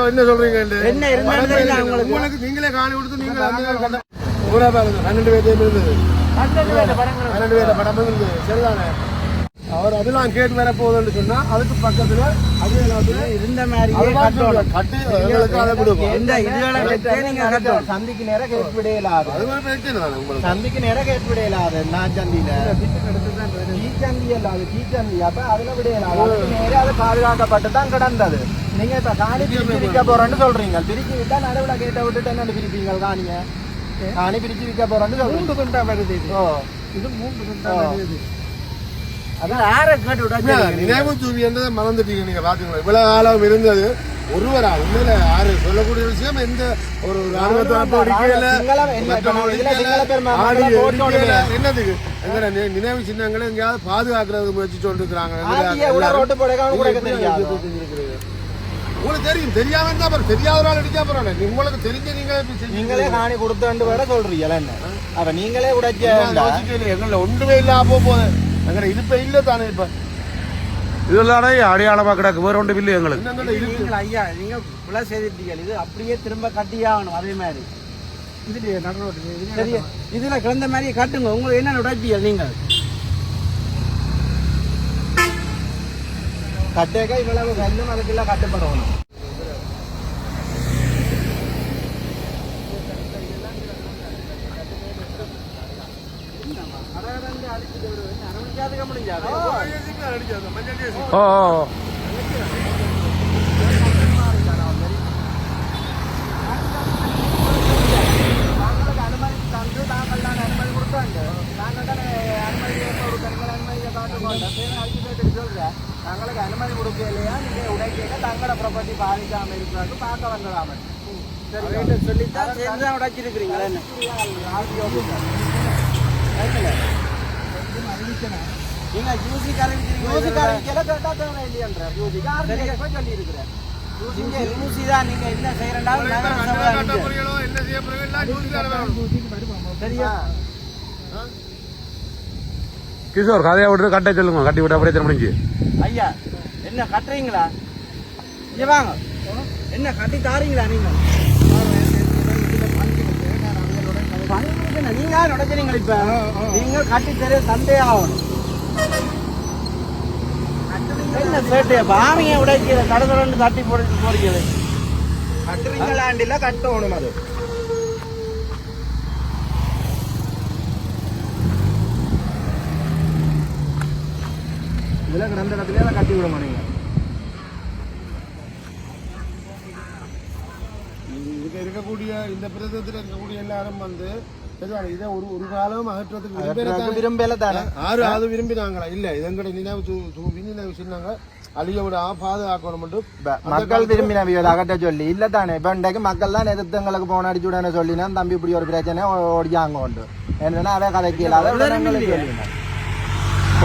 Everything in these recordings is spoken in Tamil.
என்ன சொல்றீங்க உங்களுக்கு நீங்களே காணி கொடுத்து நீங்க 12 பேர் இருந்தது 12 பேர் படம் இருந்தது சரிதானே அவர் அதெல்லாம் கேட்டு வர போகுதுன்னு சொன்னா அதுக்கு பக்கத்துல அதே இருந்த மாதிரி கட்டி அதை விடுவோம் சந்திக்கு நேரம் கேட்பிடையிலாது சந்திக்கு நேரம் கேட்பிடையிலாது நான் சந்தியில சந்தி அல்லாது சந்தி அப்ப அதுல விடையிலாது நேரம் அது பாதுகாக்கப்பட்டு தான் கிடந்தது நீங்க இப்ப காணி பிரிச்சு விற்க போறேன்னு சொல்றீங்க பிரிச்சு விட்டா நடுவுல கேட்ட விட்டுட்டு என்ன பிரிப்பீங்க காணிங்க காணி பிரிச்சு விற்க போறேன்னு சொல்றீங்க 3 துண்டா வருது இது 3 துண்டா வருது நினைவு தூவி என்றதை மறந்துட்டீங்க நீங்க பாத்தீங்களா இவ்வளவு காலம் இருந்தது ஒருவரா உண்மையில யாரு சொல்லக்கூடிய விஷயம் எந்த ஒரு என்னதுக்கு நினைவு சின்னங்களை எங்கேயாவது பாதுகாக்கிறதுக்கு முயற்சி சொல்லிருக்காங்க உங்களுக்கு தெரியும் தெரியாம இருந்தா தெரியாதவரால் அடிச்சா போறாங்க உங்களுக்கு தெரிஞ்ச நீங்களே காணி கொடுத்து வர சொல்றீங்க என்ன அப்ப நீங்களே உடைக்க எங்களை ஒன்றுமே இல்லாம போகுது இருப்ப இல்ல தானே இப்ப இதெல்லாம் அடையாளமா கிடக்கு வேற ஒன்று இல்லை எங்களுக்கு ஐயா நீங்க புல செய்திருக்கீங்க இது அப்படியே திரும்ப கட்டியாகணும் அதே மாதிரி சரி இதுல கிடந்த மாதிரி கட்டுங்க உங்களுக்கு என்ன உடைப்பீங்க நீங்க கட்டேக்க இவ்வளவு கல்லும் அதுக்கெல்லாம் கட்டுப்படணும் தங்களுக்கு அனுமதி கொடுக்கலையா நீங்க உடைக்க தங்களோட ப்ராப்பர்ட்டி பாதிக்காம இருக்கிறாங்க பார்க்க வந்ததாம சொல்லித்தான் சேர்ந்துதான் உடைச்சிருக்கிறீங்களா நீங்க யூசிக்கு அறிவிக்கிறீங்க கரெக்டா தேவை இல்லையன்ற யூசிக்கு சொல்லி இருக்கிறேன் யூசி தான் நீங்க என்ன செய்யறா சரியா கிஷோர் கதையா விட்டு கட்ட சொல்லுங்க கட்டி விட்டு அப்படியே முடிஞ்சு ஐயா என்ன கட்டுறீங்களா இங்க வாங்க என்ன கட்டி தாரீங்களா நீங்க நீங்க உடைக்கிறீங்க இப்ப நீங்க கட்டி தெரிய சந்தே ஆகணும் என்ன சேட்டு பாமிய உடைக்கிற கடற்கரை கட்டி போறீங்க கட்டுறீங்களாண்டில கட்டணும் அது இதுல கிடந்த இடத்துல கட்டி விட நீங்க இருக்கக்கூடிய இந்த பிரதேசத்தில் இருக்கக்கூடிய எல்லாரும் வந்து இதை ஒரு காலம் அகற்றத்துக்கு விரும்பல தானே அது விரும்பினாங்களா இல்ல இதங்கட நினைவு சொன்னாங்க அழிய விட பாதுகாக்கணும் மக்கள் விரும்பினவை அகற்ற சொல்லி இல்ல தானே இப்ப இன்றைக்கு மக்கள் தான் எதிர்த்தங்களுக்கு போன அடிச்சு விட சொல்லினா தம்பி இப்படி ஒரு பிரச்சனை ஓடியாங்க உண்டு என்னன்னா அவன் கதைக்கு இல்லாத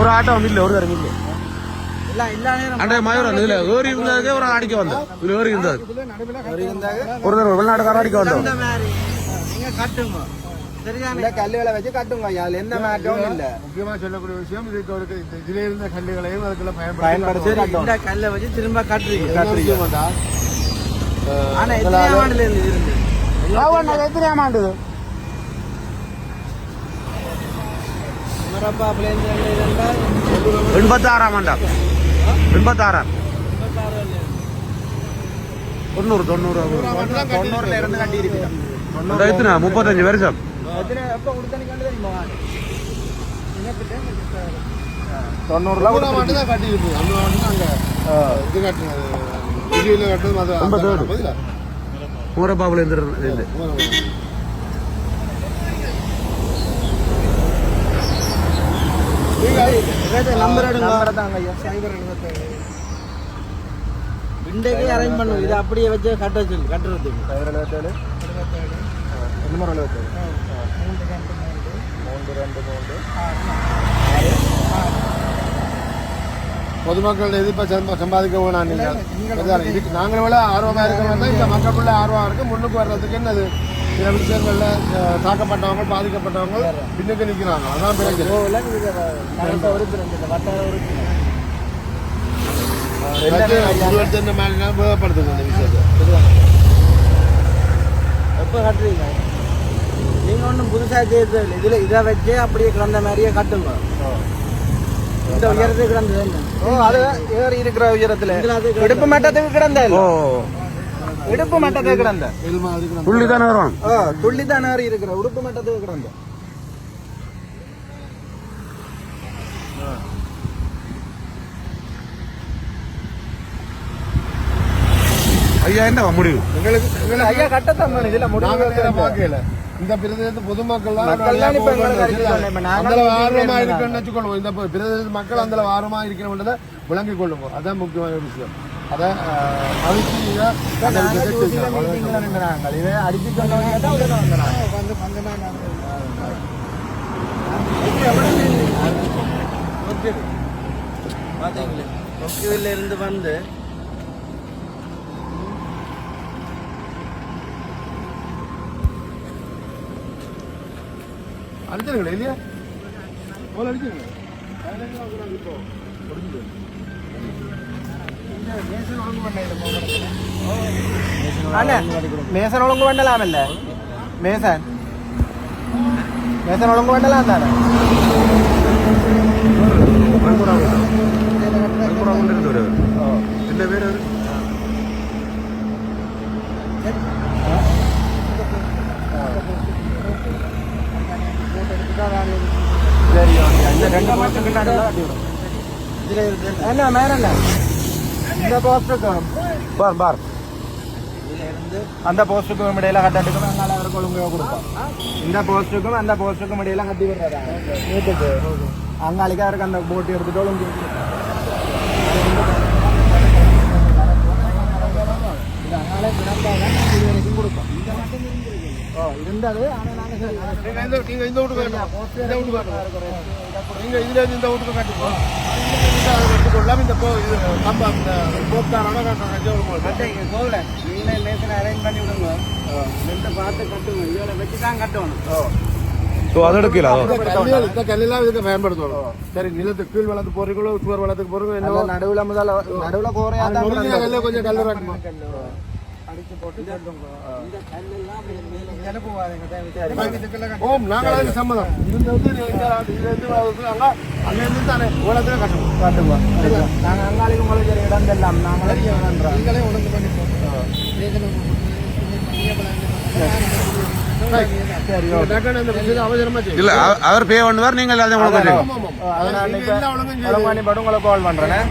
ஒரு ஆட்டம் இல்லை ஒரு தரம் இல்லை ஒரு அடிக்க வந்தோம் ஒரு வெளிநாட்டுக்கார அடிக்க வந்தோம் கல்லுகளை வச்சு கட்டுங்க எந்த மாற்றமும் இல்ல முக்கியமா சொல்லக்கூடிய விஷயம் இதுல இருந்த கல்லுகளையும் அதுக்குள்ள பயன்படுத்தி கல்லை வச்சு திரும்ப கட்டுறீங்க ஆனா எத்தனை ஆண்டுல இருந்து எத்தனை ஆண்டு 86ஆம் ஆண்டா 86 90 இருந்து கட்டி இருக்கிறேன் 35 வருஷம் ஊரப்பாப்புல இருந்து இன்றைக்கு அரேஞ்ச் பண்ணும் இது அப்படியே வச்சு கட்டுறதுக்கு பொதுமக்கள் எதிர்ப்ப சம்பாதிக்க வேணாம் நீங்கள் இதுக்கு நாங்கள் விட ஆர்வமா இருக்க வேண்டாம் இந்த மக்களுக்குள்ள ஆர்வம் இருக்கு முன்னுக்கு வர்றதுக்கு என்னது சில விஷயங்கள்ல தாக்கப்பட்டவங்க பாதிக்கப்பட்டவங்க பின்னுக்கு நிற்கிறாங்க அதான் ஒருத்தர் மாதிரி வேகப்படுத்துங்க இந்த விஷயத்தை. எப்போ கட்டுறீங்க நீங்கள் ஒன்றும் புதுசாக செய்யறது இல்லை. இதில் இதை வச்சே அப்படியே கிடந்த மாதிரியே கட்டுங்க. இந்த உயரத்துக்கு கிடந்தது என்ன? அது ஏறி இருக்கிற உயரத்தில் இடுப்பு மட்டத்துக்கு கிடந்த இடுப்பு மட்டத்துக்கு கிடந்த துள்ளி தானே வரும். துள்ளி தான் ஏறி இருக்கிற உடுப்பு மட்டத்துக்கு கிடந்த. ஐயா என்ன முடிவு ஐயா கட்டத்தான் இதுல முடிவு. இந்த பிரதேச பொதுமக்கள் ஆர்வமா இருக்குன்னு வச்சுக்கொள்வோம். இந்த பிரதேச மக்கள் அந்த ஆர்வமா இருக்கணும்ன்றதை விளங்கிக் கொள்ளுங்க. அதான் முக்கியமான விஷயம். அதை பாத்தீங்களே இருந்து வந்து அடிச்சிருங்களே இல்லையா அடிச்சிருங்க. മേസൻ ഒളങ്ക് വേണ്ടലാമല്ലേ? മേസൻ ഒളങ്ക് വേണ്ടലാം താനെ എന്റെ പേര് என்ன மேல இந்த போஸ்டுக்கும் பார் பார் அந்த போஸ்டுக்கும் இடையில கட்டட்டுக்கும் அதனால அவருக்கு ஒழுங்காக கொடுப்போம். இந்த போஸ்டுக்கும் அந்த போஸ்டுக்கும் இடையில கட்டி விடுறதா வீட்டுக்கு அங்காளிக்கு அவருக்கு அந்த போட்டு எடுத்துட்டு ஒழுங்கு அதனால இது வரைக்கும் கொடுப்போம். இருந்தது நீங்க இந்த வீட்டுக்கு நீங்க இதுல இருந்து இந்த வீட்டுக்கு கட்டுப்போம். அரேஞ்ச் பண்ணி விடுங்க. பார்த்து கட்டுங்க. இதில் வச்சு தான் கட்டணும். கல்லெல்லாம் இதுக்கு பயன்படுத்தணும். சரி, நிலத்துக்கு கீழ் வளர்த்து போறீங்களோ சுவர் வளத்துக்கு போறீங்க என்ன நடுவில் முதல்ல நடுவில் கோரையா கொஞ்சம் கல்லு வேணுமா? ஓம் நாங்கள் சம்மதம் நாங்கள் அங்காளிக்கு உங்களுக்கு இடம் எல்லாம் நாங்களே உணர்ந்து பண்ணி இல்ல அவர் பே பண்ணுவார். நீங்கள் உங்களை கால் பண்றேன்.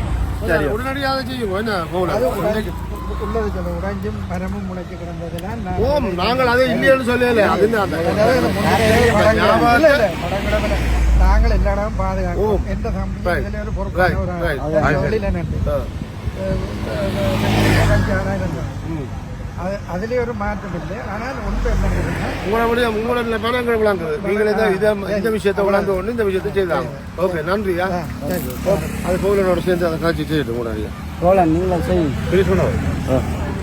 உடனடியாக செய்யுங்க. உடைஞ்சும் மரமும் முளைச்சு கிடந்ததெல்லாம் நாங்கள் அதை இல்லைன்னு சொல்லல. நாங்கள் எல்லா இடமும் பாதுகாக்கிறோம். எந்த சம்பளம் ஒரு பொறுப்பான அதுலயே ஒரு மாற்றம் இல்லை. ஆனால் ஒன்று உங்களோட மனங்கள் விளங்குது. நீங்களே தான் இந்த விஷயத்தை விளங்க ஒன்று இந்த விஷயத்தை செய்தாங்க. ஓகே, நன்றியா. அது கோவிலோட சேர்ந்து அதை காட்சி செய்யட்டும். நீங்களும் செய்யும்.